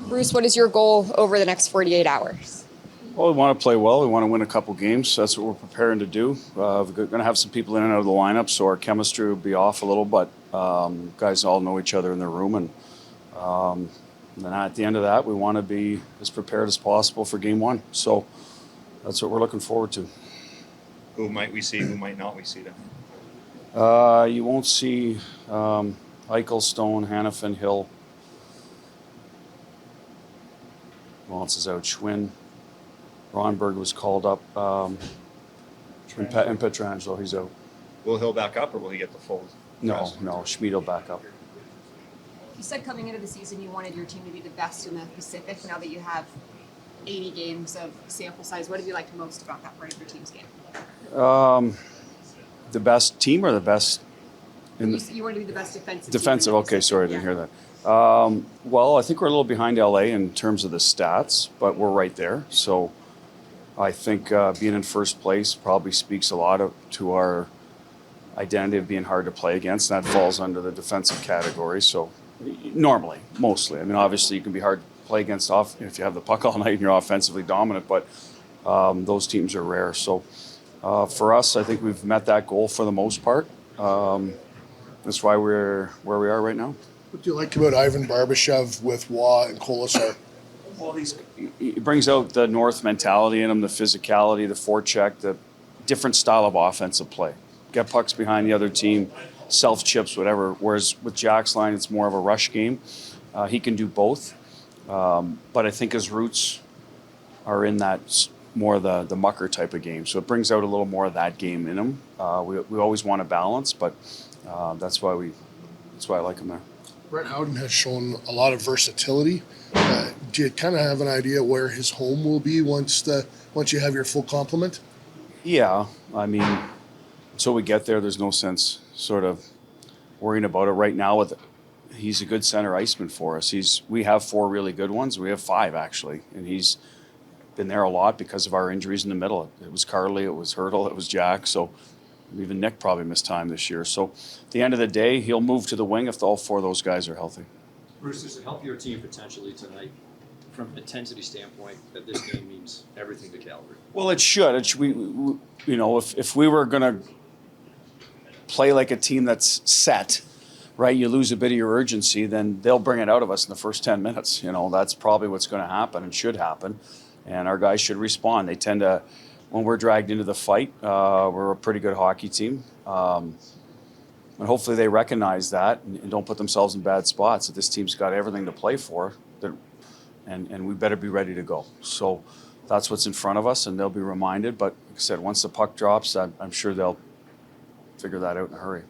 Bruce, what is your goal over the next 48 hours? Well, we want to play well. We want to win a couple games. That's what we're preparing to do. We're going to have some people in and out of the lineup, so our chemistry will be off a little, but guys all know each other in the room. And then at the end of that, we want to be as prepared as possible for game one. So that's what we're looking forward to. Who might we see? Who might not we see then? You won't see Eichel, Stone, Hannafin, Hill. Who else is out? Schwinn. Ronberg was called up. And Pietrangelo, he's out. Will Hill back up, or will he get the full? No, Schmid will back up. You said coming into the season you wanted your team to be the best in the Pacific. Now that you have 80 games of sample size, what have you liked most about that part of your team's game? The best team or the best? You want to be the best defensive. Defensive. Okay, sorry, I didn't hear that. Well, I think we're a little behind LA in terms of the stats, but we're right there. So I think being in first place probably speaks a lot to our identity of being hard to play against. And that falls under the defensive category. So normally, mostly. I mean, obviously you can be hard to play against if you have the puck all night and you're offensively dominant, but those teams are rare. So for us, I think we've met that goal for the most part. That's why we're where we are right now. What do you like about Ivan Barbashev with Waugh and Kolasar? Well, he brings out the North mentality in him, the physicality, the forecheck, the different style of offensive play. Get pucks behind the other team, self-chips, whatever. Whereas with Jack's line, it's more of a rush game. He can do both. But I think his roots are in that more the mucker type of game. So it brings out a little more of that game in him. We always want to balance, but that's why I like him there. Brett Howden has shown a lot of versatility. Do you kind of have an idea where his home will be once you have your full complement? Yeah, I mean, until we get there, there's no sense sort of worrying about it right now. He's a good center iceman for us. We have 4 really good ones. We have 5 actually, and he's been there a lot because of our injuries in the middle. It was Carly, it was Hurdle, it was Jack. So even Nick probably missed time this year. So at the end of the day, he'll move to the wing if all 4 of those guys are healthy. Bruce, does it help your team potentially tonight from an intensity standpoint that this game means everything to Calgary? Well, it should. If we were going to play like a team that's set, right, you lose a bit of your urgency, then they'll bring it out of us in the first 10 minutes. That's probably what's going to happen and should happen. And our guys should respond. They tend to, when we're dragged into the fight, we're a pretty good hockey team. And hopefully they recognize that and don't put themselves in bad spots. That this team's got everything to play for, and we better be ready to go. So that's what's in front of us, and they'll be reminded. But like I said, once the puck drops, I'm sure they'll figure that out in a hurry.